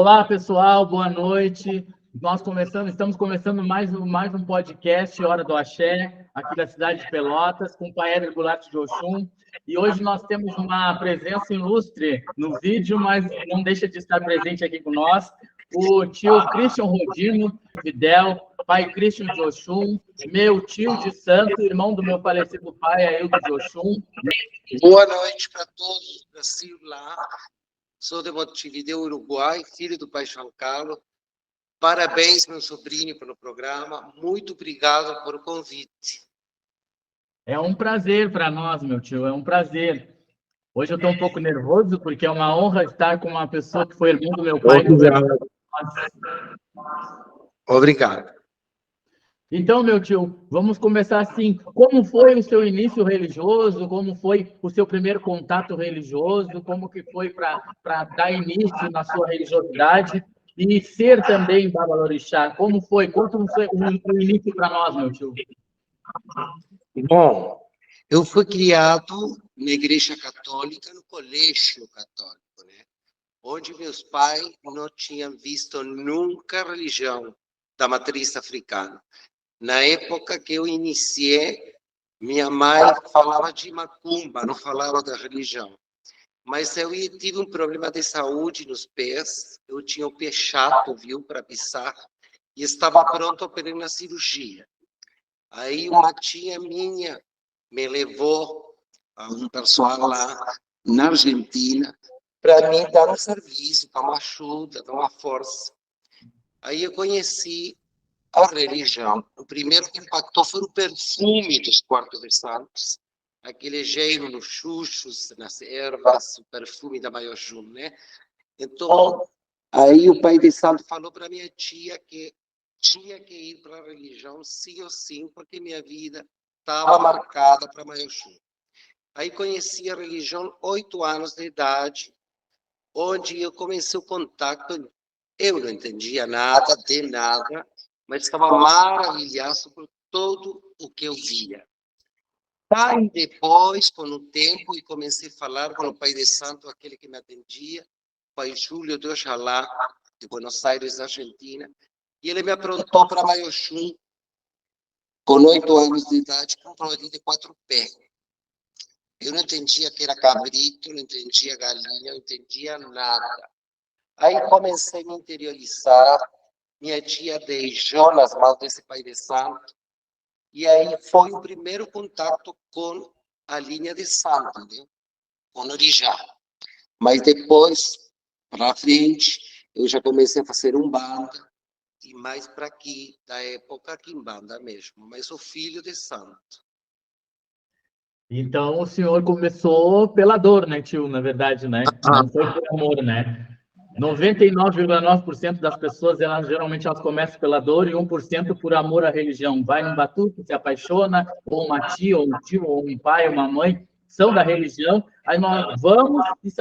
Olá, pessoal, boa noite. Estamos começando mais um podcast, Hora do Axé, aqui da cidade de Pelotas, com o Pai Éder Goulart de Oxum. E hoje nós temos uma presença ilustre no vídeo, mas não deixa de estar presente aqui com nós, o tio Christian Rodino Videl, pai Christian de Oxum, meu tio de santo, irmão do meu falecido pai, Ailton de Oxum. Boa noite para todos do Brasil lá. Sou de Montevideo, Uruguai, filho do pai João Carlos. Parabéns, meu sobrinho, pelo programa. Muito obrigado por o convite. É um prazer para nós, meu tio, é um prazer. Hoje eu estou um pouco nervoso, porque é uma honra estar com uma pessoa que foi irmão do meu pai. Obrigado. Então, meu tio, vamos começar assim. Como foi o seu início religioso? Como foi o seu primeiro contato religioso? Como que foi para dar início na sua religiosidade? E ser também Babalorixá? Como foi? Conta o início para nós, meu tio. Bom, eu fui criado na igreja católica, no colégio católico, né? Onde meus pais não tinham visto nunca a religião da matriz africana. Na época que eu iniciei, minha mãe falava de macumba, não falava da religião. Mas eu tive um problema de saúde nos pés, eu tinha o pé chato, viu, para pisar, e estava pronto para ir na cirurgia. Aí uma tia minha me levou a um pessoal lá na Argentina para me dar um serviço, dar uma ajuda, dar uma força. Aí eu conheci a religião. O primeiro que impactou foi o perfume dos quartos de santos, aquele cheiro nos chuchos, nas ervas, o perfume da Maior-Jum, né? Então, aí o pai de santo falou para minha tia que tinha que ir para a religião, sim ou sim, porque minha vida estava marcada para Maior-Jum. Aí conheci a religião 8 anos de idade, onde eu comecei o contato. Eu não entendia nada, de nada, mas estava maravilhado por todo o que eu via. Aí depois, com o tempo, e comecei a falar com o pai de santo, aquele que me atendia, o pai Júlio de Oxalá, de Buenos Aires, Argentina, e ele me aprontou para Maior-Jum, com 8 anos de idade, com um problema de 4 pés. Eu não entendia que era cabrito, não entendia galinha, não entendia nada. Aí comecei a me interiorizar, minha tia deixou nas mãos desse pai de santo, e aí foi o primeiro contato com a linha de santo, né? Com Orixá. Mas depois, para frente, eu já comecei a fazer banda, e mais para aqui, da época Quimbanda mesmo, mas sou filho de santo. Então, o senhor começou pela dor, né, tio? Na verdade, né? Não foi por amor, né? 99,9% das pessoas, geralmente começam pela dor e 1% por amor à religião. Vai num batuque, se apaixona, ou uma tia, ou um tio, ou um pai, ou uma mãe, são da religião, aí nós vamos e se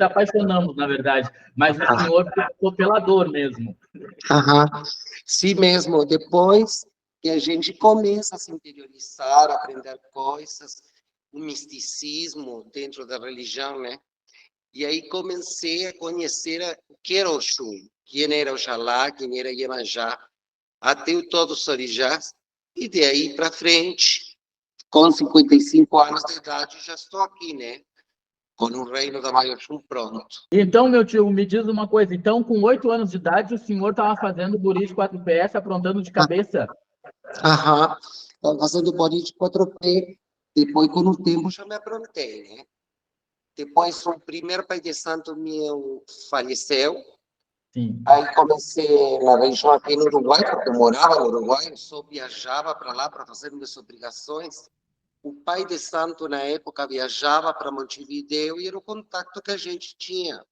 apaixonamos, na verdade. Mas o senhor começou pela dor mesmo. Sim mesmo. Depois que a gente começa a se interiorizar, a aprender coisas, o misticismo dentro da religião, né? E aí comecei a conhecer o que era Oxum, quem era Oxalá, quem era Iemanjá, até todos os orixás, e daí para frente, com 55 anos de idade, já estou aqui, né? Com o reino da Maior-Jum pronto. Então, meu tio, me diz uma coisa. Então, com 8 anos de idade, o senhor estava fazendo guri de 4 PS, aprontando de cabeça? Estava fazendo bolinho de 4 pés. Depois, com o tempo, já me aprontei, né? Depois, o primeiro pai de santo meu faleceu. Sim. Aí comecei na região aqui no Uruguai, porque eu morava no Uruguai, eu só viajava para lá para fazer minhas obrigações. O pai de santo, na época, viajava para Montevideo e era o contato que a gente tinha.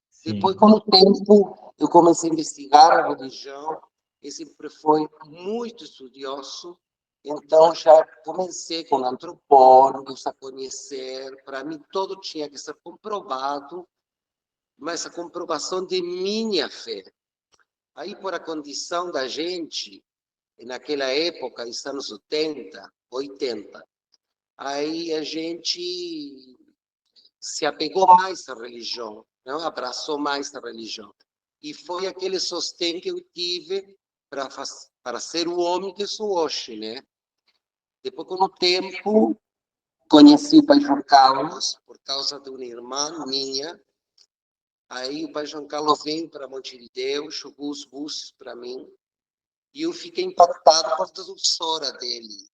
Sim. Depois, com o tempo, eu comecei a investigar a religião e sempre foi muito estudioso. Então, já comecei com antropólogos a conhecer. Para mim, tudo tinha que ser comprovado, mas a comprovação de minha fé. Aí, por a condição da gente, naquela época, nos anos 70, 80, aí a gente se apegou mais à religião, não? Abraçou mais a religião. E foi aquele sostém que eu tive para ser o homem que sou hoje, né? Depois, com o tempo, conheci o pai João Carlos, por causa de uma irmã minha. Aí o pai João Carlos veio para Montevidéu, jogou os buços para mim, e eu fiquei impactado por toda a doçura dele,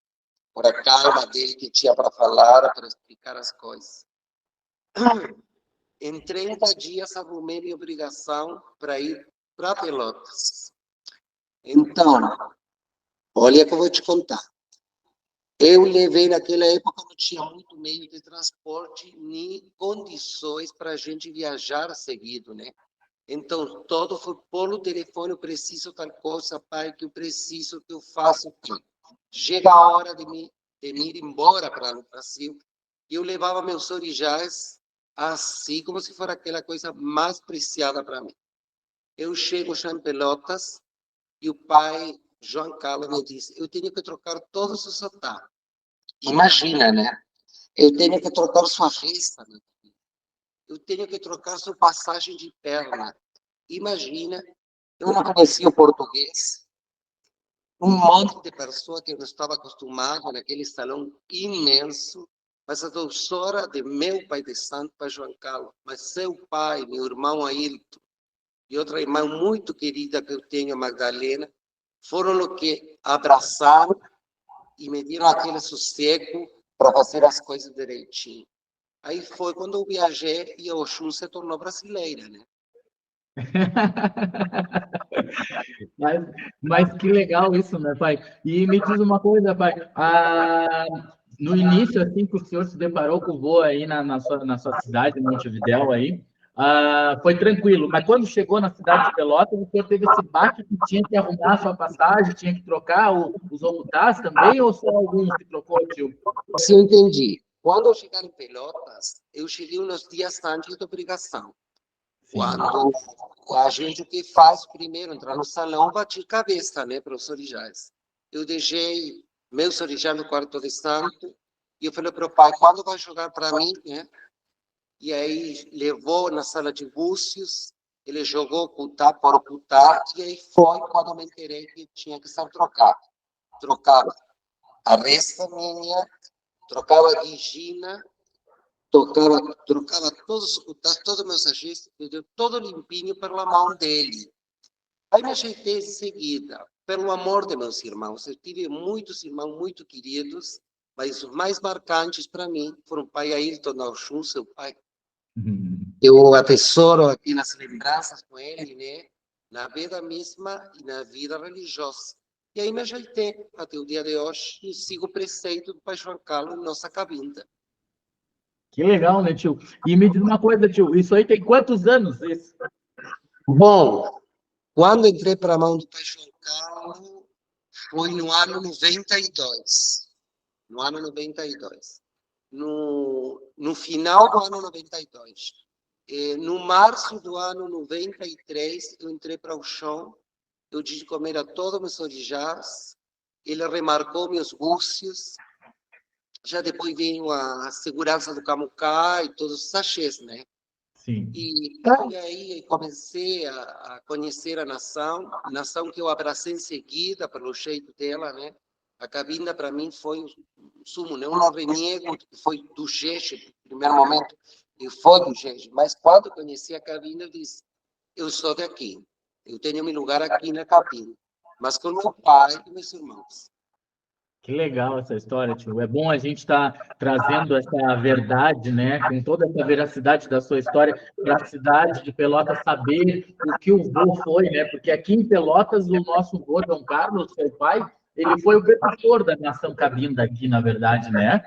por a calma dele que tinha para falar, para explicar as coisas. Em 30 dias, arrumei minha obrigação para ir para Pelotas. Então, olha que eu vou te contar. Eu levei, naquela época, não tinha muito meio de transporte, nem condições para a gente viajar seguido, né? Então, todo foi pelo telefone, eu preciso tal coisa, pai, que eu preciso, que eu faço. Chega a hora de me ir embora para o Brasil, e eu levava meus orijás assim, como se fosse aquela coisa mais preciada para mim. Eu chego já em Pelotas, e o pai, João Carlos, me disse, eu tenho que trocar todos os sotaques. Imagina, né? Eu tenho que trocar sua festa, né? Eu tenho que trocar sua passagem de perna. Imagina, eu não conhecia o português. Um monte de pessoas que eu não estava acostumado naquele salão imenso. Mas a doçura de meu pai de santo, pai João Carlos, mas seu pai, meu irmão Ailton, e outra irmã muito querida que eu tenho, a Magdalena, foram os que abraçaram e me deram aquele sossego para fazer as coisas direitinho. Aí foi quando eu viajei e a Oxum se tornou brasileira, né? Mas que legal isso, né, pai? E me diz uma coisa, pai. No início, assim que o senhor se deparou com o voo aí na sua cidade, Montevidéu, aí, foi tranquilo. Mas quando chegou na cidade de Pelotas, o senhor teve esse baque que tinha que arrumar a sua passagem, tinha que trocar os omutás também, ou só alguns que trocou, tio? Se eu entendi. Quando eu chegar em Pelotas, eu cheguei uns dias antes da obrigação. Sim. Quando a gente o que faz primeiro, entrar no salão, bater cabeça, né, para os orijás. Eu deixei meus orijás no quarto de santo e eu falei para o pai, quando vai jogar para mim, né? E aí levou na sala de Búzios, ele jogou cutá por cutá, e aí foi quando eu me enterei que tinha que ser trocado. Trocava a resta minha, trocava a Regina, trocava todos os cutás, todos os meus ajustes, todo limpinho pela mão dele. Aí me ajeitei em seguida, pelo amor de meus irmãos. Eu tive muitos irmãos muito queridos, mas os mais marcantes para mim foram o pai Ailton Oxum, seu pai. Eu atesoro aqui nas lembranças com ele, né? Na vida mesma e na vida religiosa. E aí me ajeitei até o dia de hoje e sigo o preceito do pai João Carlos em nossa cabinda. Que legal, né, tio? E me diz uma coisa, tio, isso aí tem quantos anos? Isso? Bom, quando entrei para a mão do pai João Carlos, foi no ano 92. No ano 92. No final do ano 92. No março do ano 93, eu entrei para o chão, eu disse comer a todos meus orijás, ele remarcou meus búzios, já depois veio a segurança do Camucá e todos os sachês, né? Sim. E aí comecei a conhecer a nação que eu abracei em seguida, pelo jeito dela, né? A cabinda, para mim, foi o sumo, né? Eu não renego que foi do Jeje, no primeiro momento, e foi do Jeje. Mas quando conheci a cabinda, eu disse, eu sou daqui, eu tenho meu lugar aqui na cabinda, mas com meu pai e meus irmãos. Que legal essa história, tio. É bom a gente estar trazendo essa verdade, né, com toda essa veracidade da sua história, para a cidade de Pelotas saber o que o vô foi, né? Porque aqui em Pelotas, o nosso vô, Dom Carlos, seu pai, ele foi o precursor da nação cabinda aqui, na verdade, né?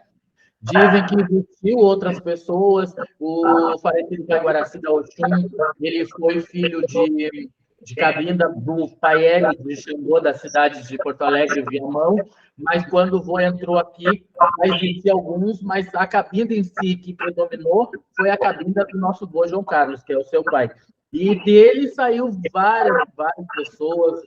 Dizem que existiu outras pessoas, o falecido pai Guaraci da Oxum, ele foi filho de cabinda do pai Hélio de Xangô, da cidade de Porto Alegre, Viamão, mas quando o vô entrou aqui, já existiam alguns, mas a cabinda em si que predominou foi a cabinda do nosso vô João Carlos, que é o seu pai. E dele saiu várias pessoas,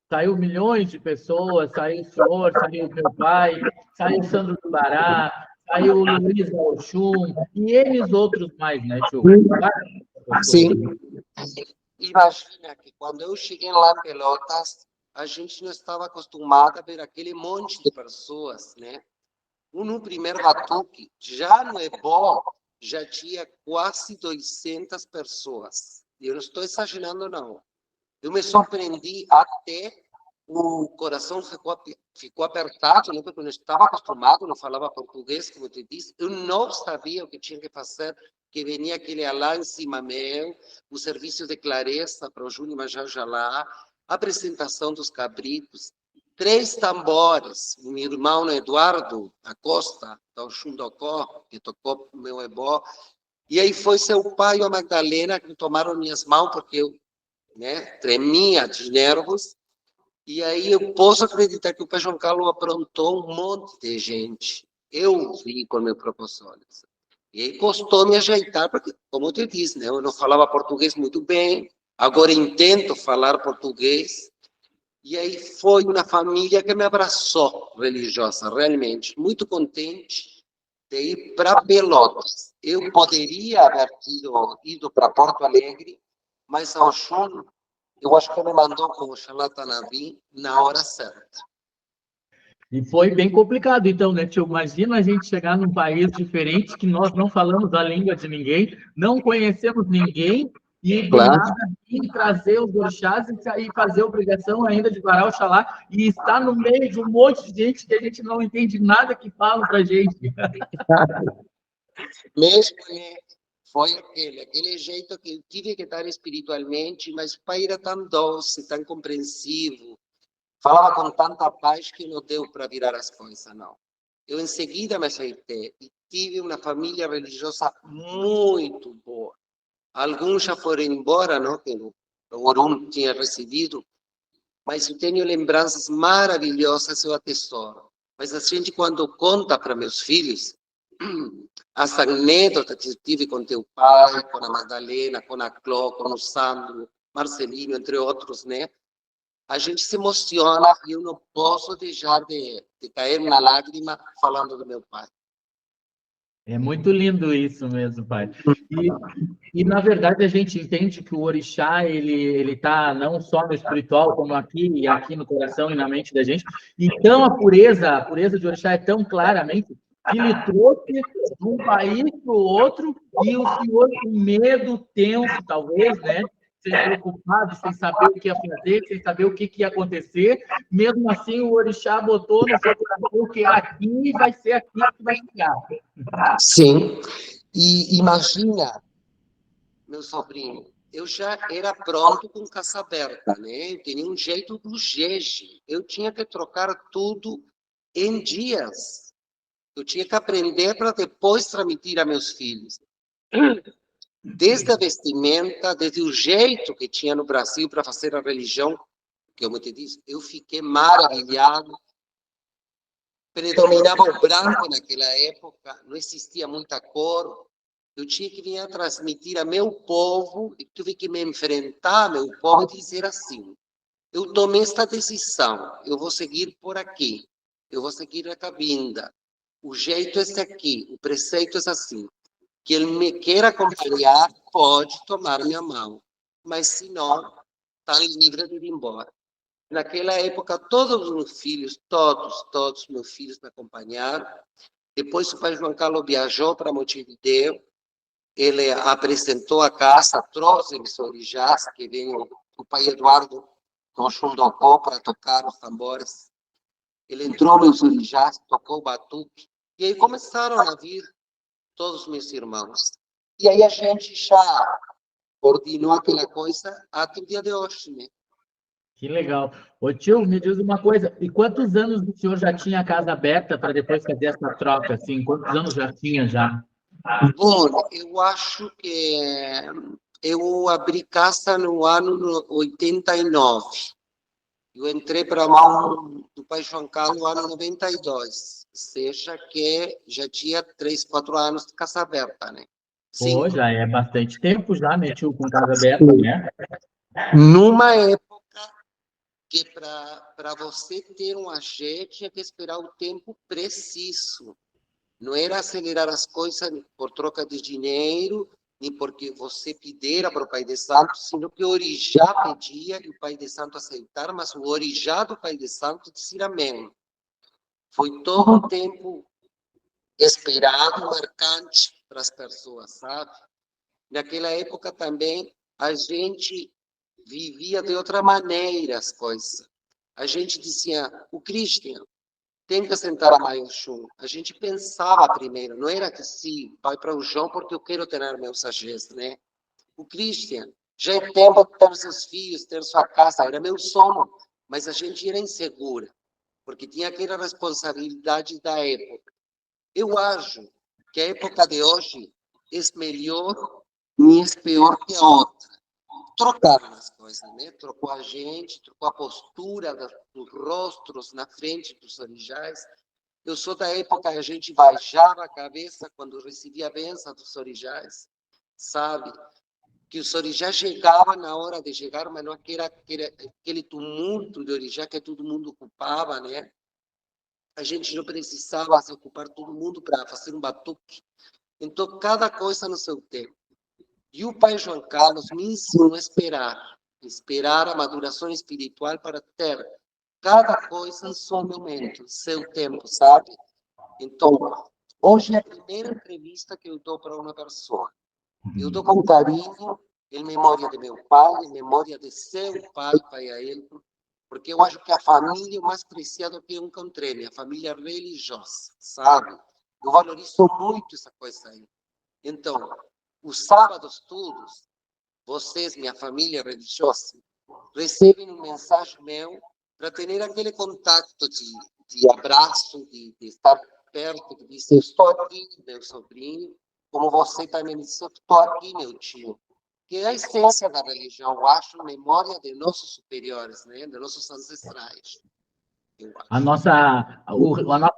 saiu milhões de pessoas, saiu o senhor, saiu o meu pai, saiu o Sandro do Bará, saiu o Luiz da Oxum, e eles outros mais, né, tio? Sim. imagina que quando eu cheguei lá em Pelotas, a gente não estava acostumada a ver aquele monte de pessoas, né? No primeiro batuque, já no Ebó, já tinha quase 200 pessoas. Eu não estou exagerando, não. Eu me surpreendi até o coração ficou apertado, né? Porque eu não estava acostumado, não falava português, como eu te disse. Eu não sabia o que tinha que fazer, que vinha aquele alá em cima meu, o serviço de clareza para o Júnior Majajalá, a apresentação dos cabritos, 3 tambores, o meu irmão Eduardo Acosta, do Xundocó, que tocou meu ebó, e aí foi seu pai e a Magdalena que tomaram minhas mãos, porque eu, né, tremia de nervos. E aí eu posso acreditar que o Pai João Carlos aprontou um monte de gente. Eu vi com meus próprios olhos. E aí custou me ajeitar, porque, como eu te disse, né, eu não falava português muito bem, agora intento falar português. E aí foi uma família que me abraçou religiosa, realmente, muito contente de ir para Pelotas. Eu poderia haver ido para Porto Alegre, mas ao Oxum, eu acho que me mandou com o Xalatanabi na hora certa. E foi bem complicado, então, né, tio? Imagina a gente chegar num país diferente, que nós não falamos a língua de ninguém, não conhecemos ninguém, e do Claro. nada vir trazer os orixás e fazer a obrigação ainda de varar o Xalá, e estar no meio de um monte de gente que a gente não entende nada que falam pra gente. Mesmo, né? Foi aquele jeito que eu tive que estar espiritualmente, mas o pai era tão doce, tão compreensivo, falava com tanta paz que não deu para virar as coisas, não. Eu em seguida me ajeitei e tive uma família religiosa muito boa. Alguns já foram embora, não? Que o Orum tinha recebido, mas eu tenho lembranças maravilhosas, eu atesoro. Mas a gente, quando conta para meus filhos, as anedotas que eu tive com teu pai, com a Madalena, com a Cló, com o Sandro, Marcelinho, entre outros, né? A gente se emociona e eu não posso deixar de cair na lágrima falando do meu pai. É muito lindo isso mesmo, pai. Na verdade, a gente entende que o orixá, ele tá não só no espiritual, como aqui, e aqui no coração e na mente da gente. Então, a pureza de orixá é tão claramente que ele trouxe de um país para o outro, e o senhor com medo, tenso, talvez, né? Sem preocupado, sem saber o que ia fazer, sem saber o que ia acontecer. Mesmo assim, o orixá botou no seu coração que aqui vai ser aqui que vai chegar. Sim, e imagina, meu sobrinho, eu já era pronto com caça aberta, né? Eu tinha um jeito do jeje. Eu tinha que trocar tudo em dias. Eu tinha que aprender para depois transmitir a meus filhos. Desde a vestimenta, desde o jeito que tinha no Brasil para fazer a religião, que eu te disse, eu fiquei maravilhado. Predominava o branco naquela época, não existia muita cor. Eu tinha que vir a transmitir a meu povo, e tive que me enfrentar ao meu povo e dizer assim: eu tomei esta decisão, eu vou seguir por aqui, eu vou seguir a cabinda. O jeito é esse aqui, o preceito é assim. Que ele me queira acompanhar, pode tomar minha mão, mas se não, está livre de ir embora. Naquela época, todos os meus filhos, todos meus filhos me acompanharam. Depois o pai João Carlos viajou para Montevideo, ele apresentou a casa, trouxe os orixás, que veio o pai Eduardo com Xundocó para tocar os tambores. Ele entrou nos orixás, tocou o batuque, e aí começaram a vir todos os meus irmãos. E aí a gente já coordenou aquela coisa até o dia de hoje, né? Que legal. Ô tio, me diz uma coisa, e quantos anos o senhor já tinha a casa aberta para depois fazer essa troca, assim? Quantos anos já tinha já? Bom, eu acho que eu abri casa no ano 89. Eu entrei para a mão do pai João Carlos no ano 92. Ou seja, que já tinha 3, 4 anos de casa aberta, né? Pô, Sim. já é bastante tempo já, né, tio, com casa aberta, né? Numa época que para você ter um agente tinha que esperar o tempo preciso. Não era acelerar as coisas por troca de dinheiro, nem porque você pedira para o Pai de Santo, sino que o Orixá pedia e o Pai de Santo aceitar, mas o Orixá do Pai de Santo dizia amém. Foi todo o tempo esperado, marcante para as pessoas, sabe? Naquela época também a gente vivia de outra maneira as coisas. A gente dizia, o Christian tem que sentar a Mãe Oxum. A gente pensava primeiro, não era que sim, vai para o João porque eu quero ter meus agés, né? O Christian, já é tempo de ter seus filhos, ter sua casa, era meu sonho, mas a gente era insegura, porque tinha aquela responsabilidade da época. Eu acho que a época de hoje é melhor nem é pior que a outra. Trocaram as coisas, né? Trocou a gente, trocou a postura dos rostos na frente dos orixás. Eu sou da época que a gente baixava a cabeça quando recebia a benção dos orixás, sabe? Que os orixás chegavam na hora de chegar, mas não aquele tumulto de orixá que todo mundo ocupava, né? A gente não precisava se ocupar todo mundo para fazer um batuque. Então, cada coisa no seu tempo. E o pai João Carlos me ensinou a esperar a maduração espiritual para ter cada coisa em seu momento, seu tempo, sabe? Então, hoje é a primeira entrevista que eu dou para uma pessoa. Eu dou com carinho, em memória de meu pai, em memória de seu pai, pai Aelton, porque eu acho que a família é o mais preciado que eu encontrei, minha família religiosa, sabe? Eu valorizo muito essa coisa aí. Então, os sábados todos, vocês, minha família religiosa, recebem um mensagem meu para ter aquele contato de abraço, de estar perto, de dizer, estou aqui, meu sobrinho, como você também disse, estou aqui, meu tio. Que é a essência da religião, eu acho, memória de nossos superiores, né? De nossos ancestrais. A nossa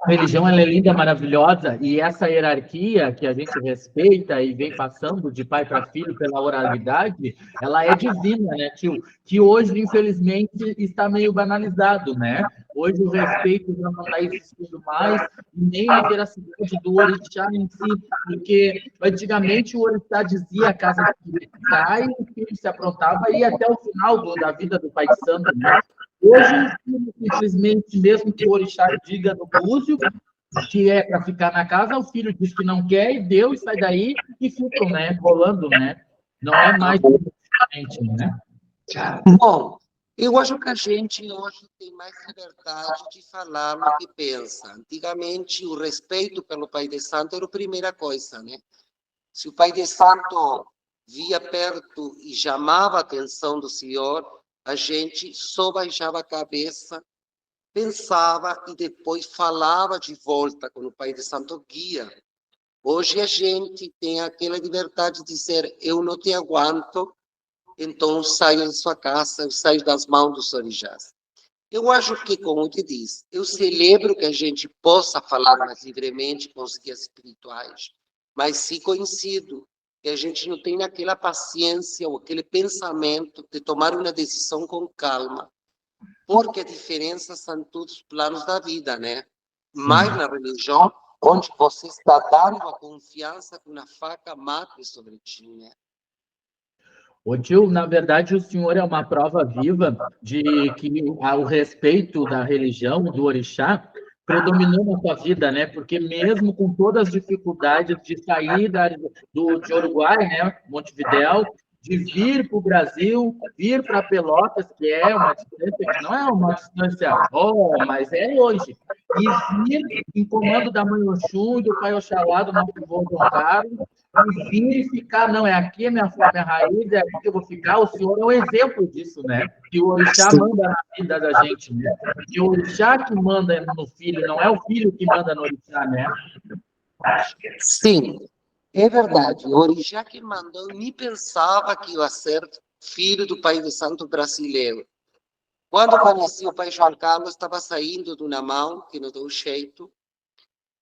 religião ela é linda, maravilhosa, e essa hierarquia que a gente respeita e vem passando de pai para filho pela oralidade, ela é divina, né, tio? Que hoje, infelizmente, está meio banalizado, né? Hoje o respeito já não está existindo mais, nem a veracidade do orixá em si, porque antigamente o orixá dizia a casa que cai, o filho se aprontava e ia até o final da vida do pai de santo, né? Hoje, simplesmente, mesmo que o orixá diga no búzio, que é para ficar na casa, o filho diz que não quer, e Deus sai daí e ficam, né, rolando, né? Não é mais diferente, né? Bom, eu acho que a gente hoje tem mais liberdade de falar o que pensa. Antigamente, o respeito pelo Pai de Santo era a primeira coisa, né? Se o Pai de Santo via perto e chamava a atenção do Senhor, a gente só baixava a cabeça, pensava e depois falava de volta com o Pai de Santo guia. Hoje a gente tem aquela liberdade de dizer, eu não te aguento, então saio de sua casa, eu saio das mãos dos orixás. Eu acho que, como eu te disse, eu celebro que a gente possa falar mais livremente com os guias espirituais, mas sim coincido que a gente não tem aquela paciência ou aquele pensamento de tomar uma decisão com calma, porque a diferença são todos os planos da vida, né? Mas na religião, onde você está dando a confiança que uma faca mate sobre ti, né? Ô tio, na verdade, o senhor é uma prova viva de que o respeito da religião, do orixá, predominou na sua vida, né? Porque mesmo com todas as dificuldades de sair de Uruguai, né, Montevidéu, de vir para o Brasil, vir para Pelotas, que é uma distância que não é uma distância, mas é hoje, e vir em comando da Mãe Oxum e do Pai Oxalá, do nosso avô João Carlos, e vir e ficar, não, é aqui a minha raiz, é aqui que eu vou ficar. O senhor é um exemplo disso, né? Que o orixá manda na vida da gente, né? Que o orixá que manda no filho, não é o filho que manda no orixá, né? Sim, é verdade. O orixá que mandou, nem pensava que ia ser filho do Pai de Santo brasileiro. Quando conheci o Pai João Carlos, estava saindo de uma mão que não deu jeito,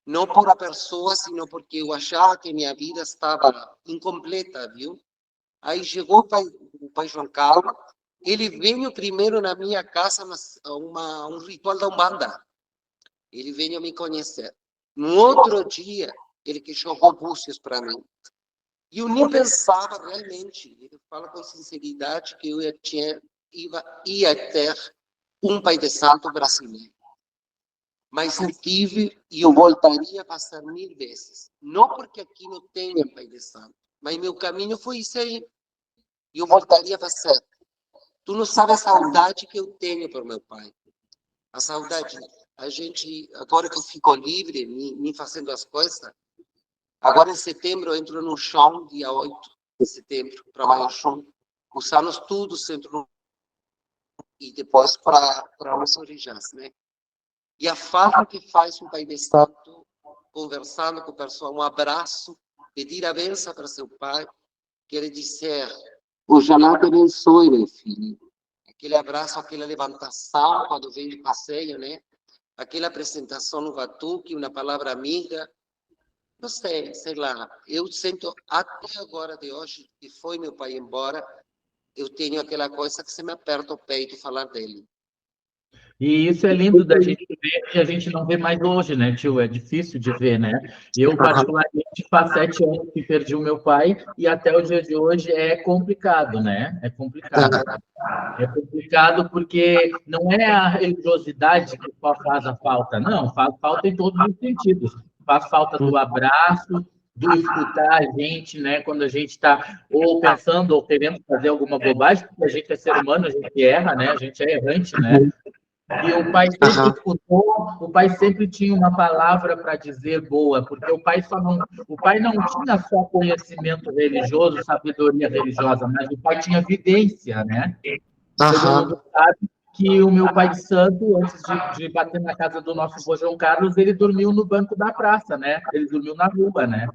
não por a pessoa, sino porque eu achava que minha vida estava incompleta, viu? Aí chegou o pai João Carlos, ele veio primeiro na minha casa um ritual da Umbanda. Ele veio me conhecer. No outro dia, ele que jogou búzios para mim. E eu nem pensava realmente, eu falo com sinceridade, que eu ia ter um pai de santo brasileiro. Mas eu tive e eu voltaria a passar 1000 vezes. Não porque aqui não tenha pai de santo, mas meu caminho foi isso aí. E eu voltaria a fazer. Tu não sabe a saudade que eu tenho por meu pai. A saudade. A gente, agora que eu fico livre, me fazendo as coisas, agora em setembro eu entro no chão, dia 8 de setembro, para Maior Chão. Os anos todos entro no... E depois para os originais, né? E a falta que faz um pai de santo, conversando com a pessoa, um abraço, pedir a benção para seu pai, quer dizer, Oxalá te abençoe, meu filho. Aquele abraço, aquela levantação quando vem de passeio, né? Aquela apresentação no batuque, uma palavra amiga. Não sei lá. Eu sinto, até agora de hoje, que foi meu pai embora, eu tenho aquela coisa que se me aperta o peito falar dele. E isso é lindo da gente ver, que a gente não vê mais hoje, né, tio? É difícil de ver, né? Eu, particularmente, faz 7 anos que perdi o meu pai e até o dia de hoje é complicado, né? É complicado. É complicado porque não é a religiosidade que só faz a falta, não, faz falta em todos os sentidos. Faz falta do abraço, do escutar a gente, né? Quando a gente está ou pensando ou querendo fazer alguma bobagem, porque a gente é ser humano, a gente erra, né? A gente é errante, né? E o pai sempre escutou, o pai sempre tinha uma palavra para dizer boa, porque o pai não tinha só conhecimento religioso, sabedoria religiosa, mas o pai tinha vivência, né? Todo mundo sabe que o meu pai de santo, antes de bater na casa do nosso avô João Carlos, ele dormiu no banco da praça, né? Ele dormiu na rua, né?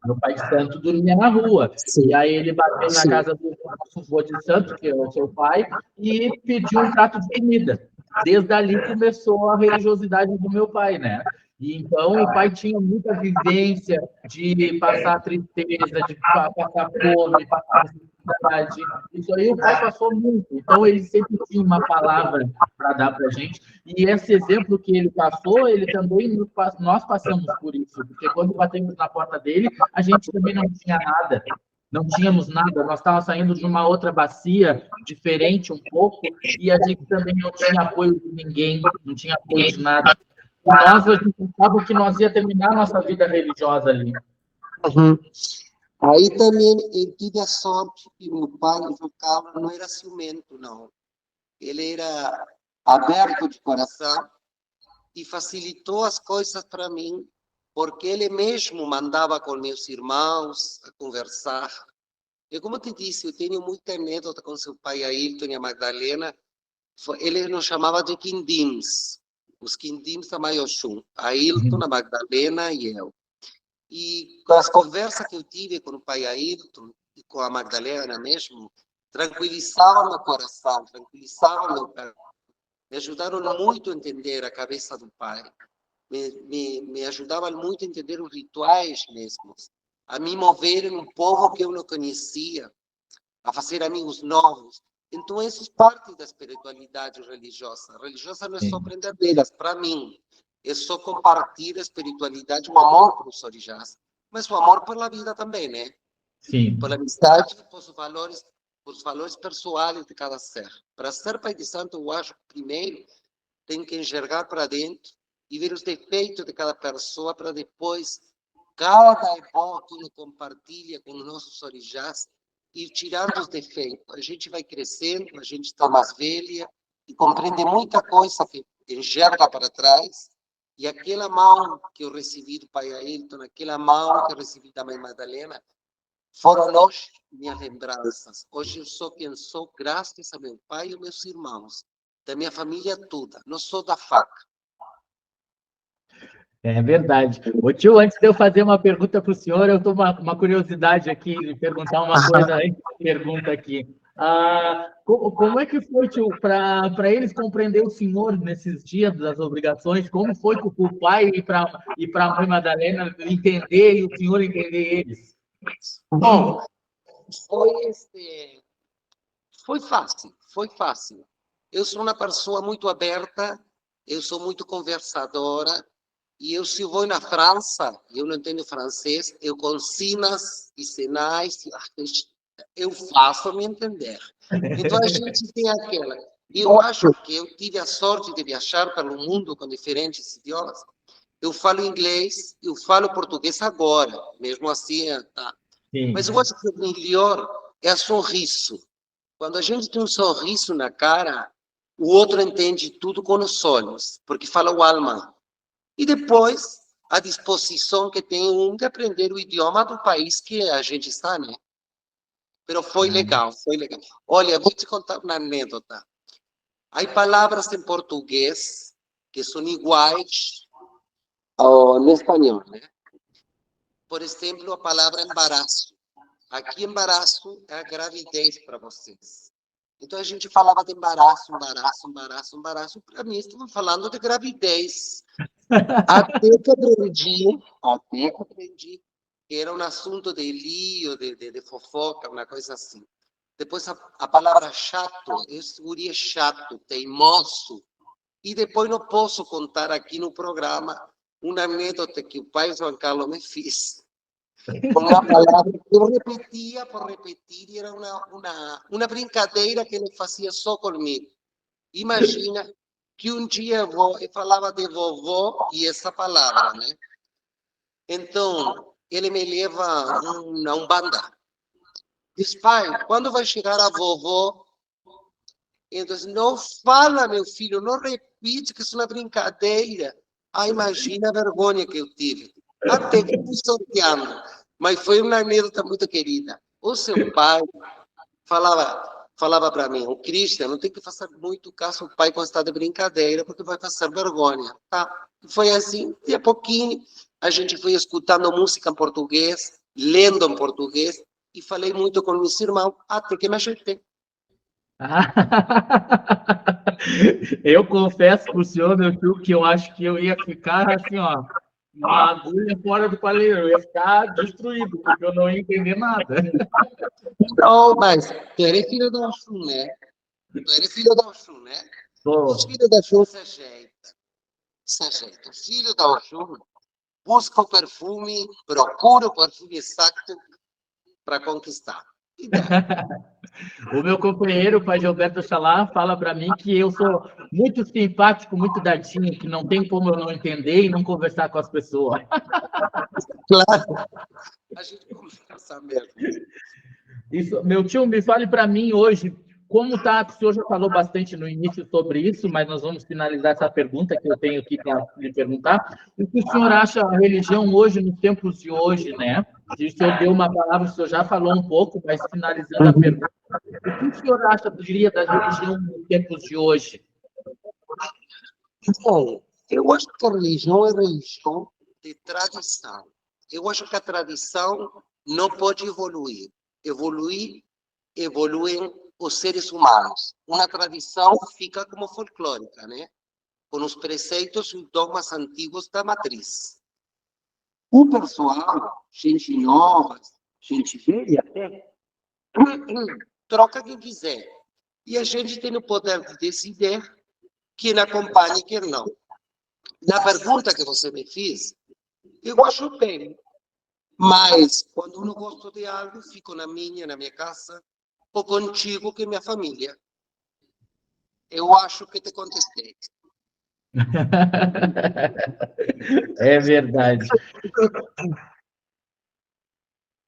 Meu pai de santo dormia na rua. E aí ele bateu na casa do nosso avô de santo, que é o seu pai, e pediu um prato de comida. Desde ali começou a religiosidade do meu pai, né? E então o pai tinha muita vivência de passar tristeza, de passar fome, passar necessidade. Isso aí o pai passou muito. Então ele sempre tinha uma palavra para dar para a gente. E esse exemplo que ele passou, ele também nós passamos por isso, porque quando batemos na porta dele, a gente também não tinha nada. Não tínhamos nada, nós estávamos saindo de uma outra bacia, diferente um pouco, e a gente também não tinha apoio de ninguém, não tinha apoio de nada. E nós, a gente pensava que nós ia terminar a nossa vida religiosa ali. Uhum. Aí também eu tive a sorte que meu pai, o João Carlos, não era ciumento, não. Ele era aberto de coração e facilitou as coisas para mim, porque ele mesmo mandava com meus irmãos a conversar. E como te disse, eu tenho muita anedota com seu pai Ailton e a Magdalena. Ele nos chamava de quindims, os quindims da Maiochum, Ailton, a Magdalena e eu. E com as conversas que eu tive com o pai Ailton e com a Magdalena mesmo, tranquilizavam meu coração, tranquilizavam meu coração. Me ajudaram muito a entender a cabeça do pai. Me ajudavam muito a entender os rituais mesmos, a me mover em um povo que eu não conhecia, a fazer amigos novos. Então, isso é parte da espiritualidade religiosa. A religiosa não é só aprender delas, para mim. É só compartilhar a espiritualidade, o amor para os orixás, mas o amor pela vida também, né? Sim. Pela amistade, por os valores pessoais de cada ser. Para ser pai de santo, eu acho que primeiro tem que enxergar para dentro e ver os defeitos de cada pessoa para depois, cada época que ele compartilha com os nossos orixás, ir tirando os defeitos. A gente vai crescendo, a gente está mais velha e compreende muita coisa que enxerga para trás. E aquela mão que eu recebi do pai Ailton, aquela mão que eu recebi da mãe Madalena, foram hoje minhas lembranças. Hoje eu sou quem sou graças a meu pai e meus irmãos, da minha família toda. Não sou da faca. É verdade. Ô tio, antes de eu fazer uma pergunta para o senhor, eu estou uma curiosidade aqui de perguntar uma coisa antes da pergunta aqui. Como é que foi, tio, para eles compreender o senhor nesses dias das obrigações? Como foi para o pai e para a mãe Madalena entender e o senhor entender eles? Bom, foi fácil, foi fácil. Eu sou uma pessoa muito aberta, eu sou muito conversadora E eu, se vou na França, eu não entendo francês, eu com sinas e sinais, eu faço me entender. Então, a gente tem aquela. Eu acho que eu tive a sorte de viajar pelo mundo com diferentes idiomas. Eu falo inglês, eu falo português agora, mesmo assim, tá. Sim. Mas eu acho que o melhor é o sorriso. Quando a gente tem um sorriso na cara, o outro entende tudo com os olhos, porque fala o alma. E depois, a disposição que tem um de aprender o idioma do país que a gente está, né? Mas foi legal, foi legal. Olha, vou te contar uma anécdota. Há palavras em português que são iguais no espanhol, né? Por exemplo, a palavra embaraço. Aqui, embaraço é a gravidez para vocês. Então, a gente falava de embaraço, embaraço, embaraço, embaraço. Para mim, estavam falando de gravidez. Até que aprendi que era um assunto de lío, de fofoca, uma coisa assim. Depois, a palavra chato, esse guri é chato, teimoso. E depois não posso contar aqui no programa uma anécdota que o pai João Carlos me fez. Uma palavra que eu repetia por repetir, e era uma brincadeira que ele fazia só comigo. Imagina que um dia eu falava de vovó e essa palavra, né? Então, ele me leva a uma Umbanda. Diz, pai, quando vai chegar a vovó? Então, não fala, meu filho, não repite, que isso é uma brincadeira. Ah, imagina a vergonha que eu tive. Até que fui sorteando. Mas foi uma anécdota muito querida. O seu pai falava para mim, o Christian, não tem que fazer muito caso o pai gostar de brincadeira, porque vai passar vergonha. Tá? Foi assim, de a pouquinho, a gente foi escutando música em português, lendo em português, e falei muito com meus irmãos, até que me ajeitei. Eu confesso para o senhor, meu tio, que eu acho que eu ia ficar assim, ó, uma agulha fora do palheiro, eu ia ficar destruído, porque eu não ia entender nada. Não, mas tu eres filho do Oxum, né? Tu eres filho do Oxum, né? Os Bom, filhos da Oxum se ajeitam. Se ajeitam. O filho da Oxum busca o perfume, procura o perfume exato para conquistar. E dá. o meu companheiro, o pai Gilberto Xalá, fala para mim que eu sou muito simpático, muito dadinho, que não tem como eu não entender e não conversar com as pessoas. Claro. A gente conversa mesmo. Isso, meu tio, me fale para mim hoje, como tá? O senhor já falou bastante no início sobre isso, mas nós vamos finalizar essa pergunta que eu tenho aqui para lhe perguntar. O que o senhor acha a religião hoje, nos tempos de hoje, né? Se o senhor deu uma palavra, o senhor já falou um pouco, mas finalizando a pergunta, o que o senhor acha, diria, da religião nos tempos de hoje? Bom, eu acho que a religião é religião de tradição. Eu acho que a tradição não pode evoluir. Evoluem os seres humanos. Uma tradição fica como folclórica, né? Com os preceitos e dogmas antigos da matriz. O pessoal, gente nova, gente velha, até, troca quem quiser. E a gente tem o poder de decidir quem acompanha e quem não. Na pergunta que você me fez, eu acho bem. Mas, quando eu não gosto de algo, fico na minha casa, ou contigo, que é minha família. Eu acho que te contestei. É verdade.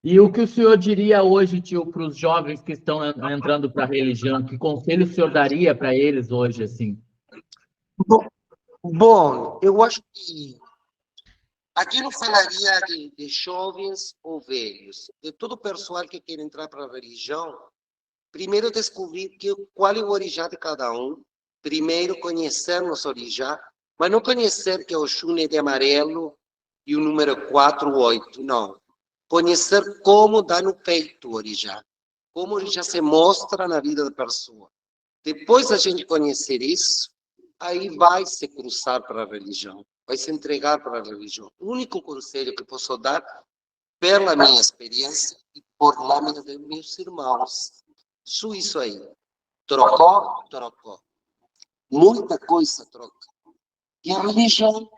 E o que o senhor diria hoje, tio, para os jovens que estão entrando para a religião? Que conselho o senhor daria para eles hoje, assim? Bom, eu acho que aqui não falaria de jovens ou velhos, de todo o pessoal que quer entrar para a religião. Primeiro, descobrir qual é o orixá de cada um. Primeiro, conhecer nosso orixá, mas não conhecer que o Oxum é de amarelo e o número 48, não. Conhecer como dá no peito o orixá, como o orixá se mostra na vida da pessoa. Depois a gente conhecer isso, aí vai se cruzar para a religião, vai se entregar para a religião. O único conselho que posso dar, pela minha experiência e por lâmina de meus irmãos, só isso aí. Trocou, trocou. Muita coisa troca. E a religião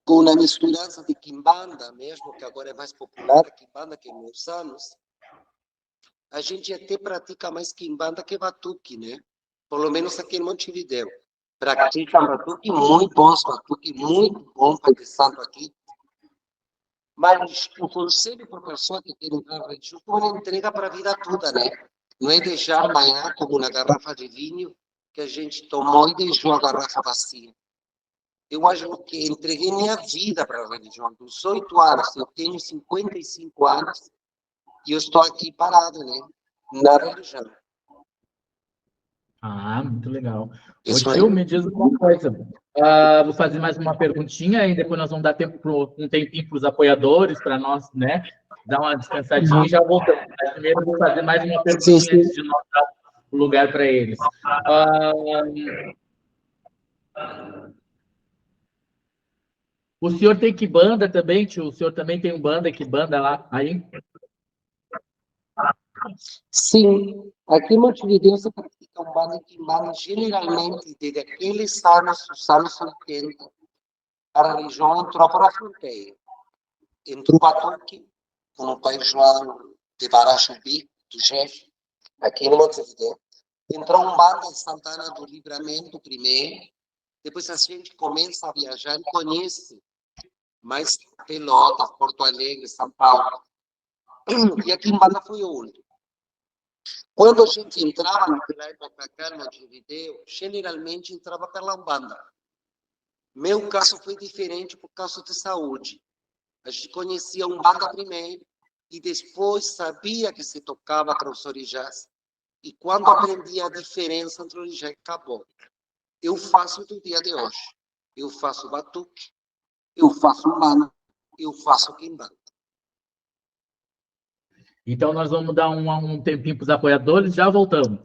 com uma misturança de quimbanda, mesmo que agora é mais popular, quimbanda que em meus anos, a gente até pratica mais quimbanda que batuque, né? Pelo menos aqui em Montevideo. Praticam batuque, muito bons batuque, muito bom para de santo aqui. Mas o conselho para a pessoa que quer entrar na religião é uma entrega para a vida toda, né? Não é deixar amanhã como uma garrafa de vinho que a gente tomou e deixou a garrafa vazia. Eu acho que entreguei minha vida para a religião. Dos 8 anos, eu tenho 55 anos e eu estou aqui parado, né? Na religião. Ah, muito legal. Ô, Isso aí. tio, me diz uma coisa. Vou fazer mais uma perguntinha e depois nós vamos dar um tempinho para os apoiadores, para nós, né? Dar uma descansadinha e já voltamos. Mas primeiro eu vou fazer mais uma perguntinha antes de nós dar o lugar para eles. O senhor tem que banda também, tio? O senhor também tem um banda, que banda lá aí? Sim, aqui em Montevideo se pratica um banda de quimbanda generalmente desde aqueles anos, os anos 80, a religião entrou para a fronteira. Entrou batuque, com o pai João de Barachubi, do chefe, aqui em Montevideo. Entrou um banda em Santana do Livramento primeiro, depois a gente começa a viajar e conhece mais Pelotas, Porto Alegre, São Paulo. E aqui em banda foi o último. Quando a gente entrava naquela época cá no Montevideo, generalmente entrava pela Umbanda. Meu caso foi diferente por causa de saúde. A gente conhecia Umbanda primeiro e depois sabia que se tocava para os orixás. E quando aprendi a diferença entre orixá e caboclo, eu faço do dia de hoje. Eu faço batuque, eu faço Umbanda, eu faço quimbanda. Então, nós vamos dar um tempinho para os apoiadores, já voltamos.